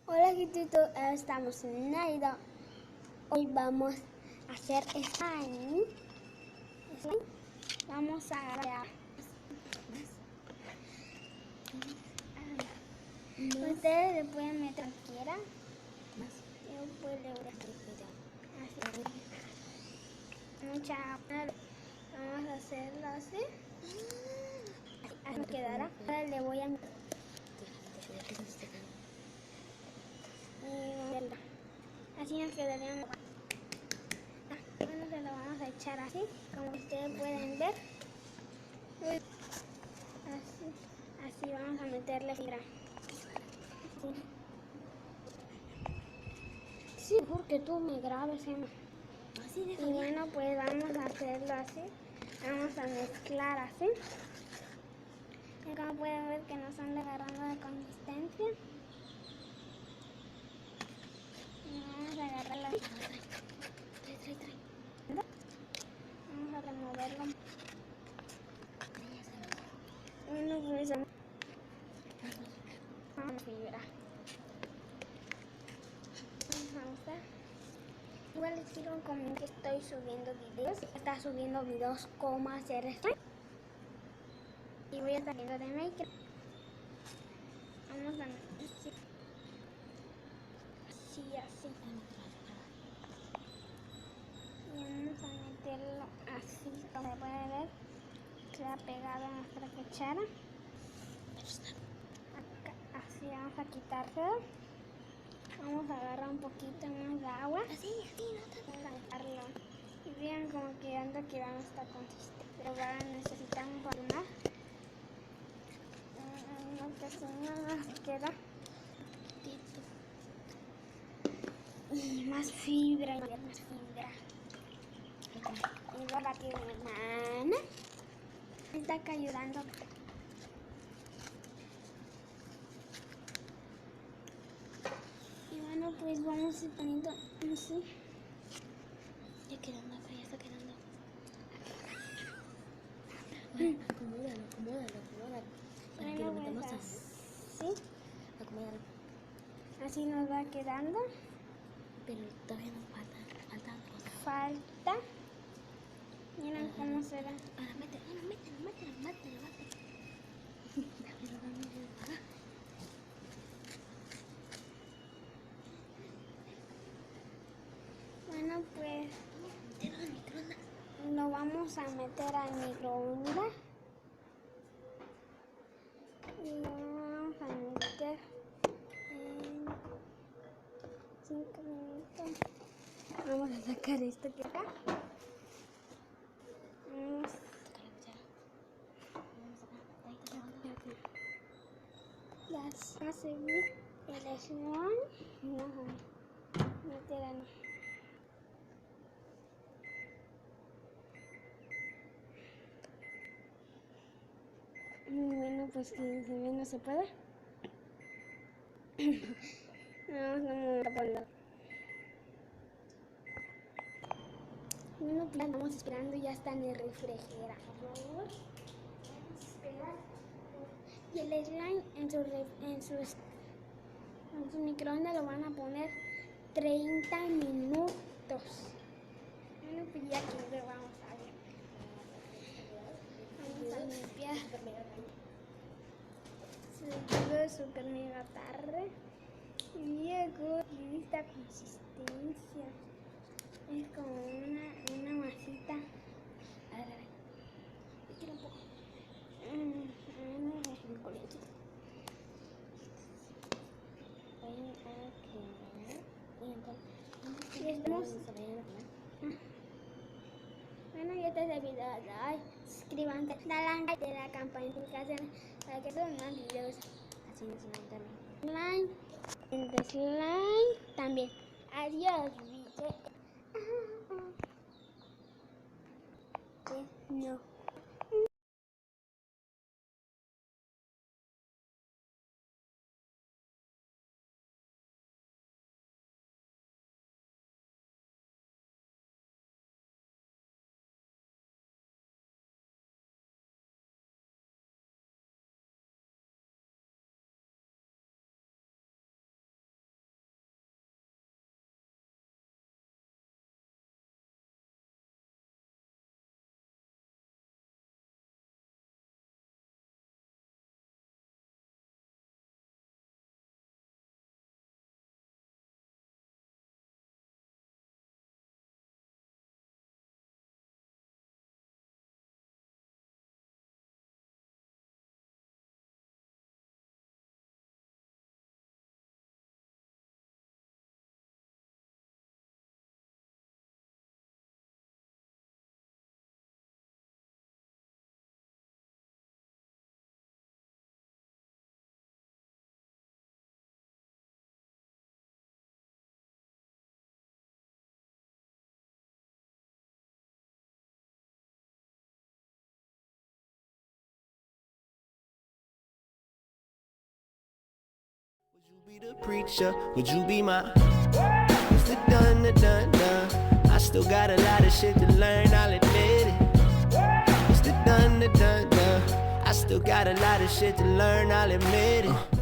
Hola Gitito, estamos en Naida. Hoy vamos a hacer slime. Vamos a agarrar. Ustedes le pueden meter cualquiera. Yo pues le voy a hacer mucha. Vamos a hacerlo así. Así me quedará. Ahora le voy a meter. Así nos quedaría. Bueno, se lo vamos a echar así, como ustedes pueden ver. Así vamos a meterle fibra. Sí, porque tú me grabes, Emma. Y bueno, pues vamos a hacerlo así. Vamos a mezclar así. Y como pueden ver que nos están agarrando de consistencia. Y vamos a agarrarlo así. Vamos a removerlo. Bueno, pues vamos a fibra. Igual les quiero comentar que estoy subiendo videos. Está subiendo videos cómo hacer slime. Y voy a estar viendo de Minecraft. Vamos a meter así. Así. Y vamos a meterlo así, como se puede ver. Queda pegado a nuestra cuchara. Acá, así vamos a quitárselo. Vamos a agarrar un poquito más de agua. Así, vamos a meterlo. Y vean como quedando esta consistente. Pero ahora necesitamos un poco más. Que si no nos queda. Y más fibra. Y ahora aquí mi hermana me está acá ayudando. Y bueno, pues vamos a ir poniendo así. Ya quedando acá, ya está quedando. Bueno, acomódalo. Para que lo metamos así. ¿Sí? Acomódalo. Así nos va quedando. Pero todavía nos falta cosas. Falta. Miren cómo se ve. Ahora mételo. Bueno, pues lo vamos a meter al microondas. Y lo vamos a meter en 5 minutos. Vamos a sacar esto que acá. Ya a seguir el slime. Vamos a meter ahí. Bueno, pues que se ve, no se puede. Vamos a ponerlo. Bueno, pues estamos esperando, ya está en el refrigerador. Vamos a esperar. Y el slime en su microondas lo van a poner 30 minutos. Bueno, pues ya aquí lo vamos a ver. Vamos a limpiar. Se quedó súper mega tarde. Y llegó en esta consistencia. Es como una masita. A ver. Quiero un poco. Y estamos. Bueno, ya te he video. Suscríbanse, dale like de la campanita para que todos más videos. Así nos también. Slime, en the slime también. Adiós, no. Be the preacher, would you be my? It's the done, the done, done. I still got a lot of shit to learn, I'll admit it. It's the done, the done, done. I still got a lot of shit to learn, I'll admit it.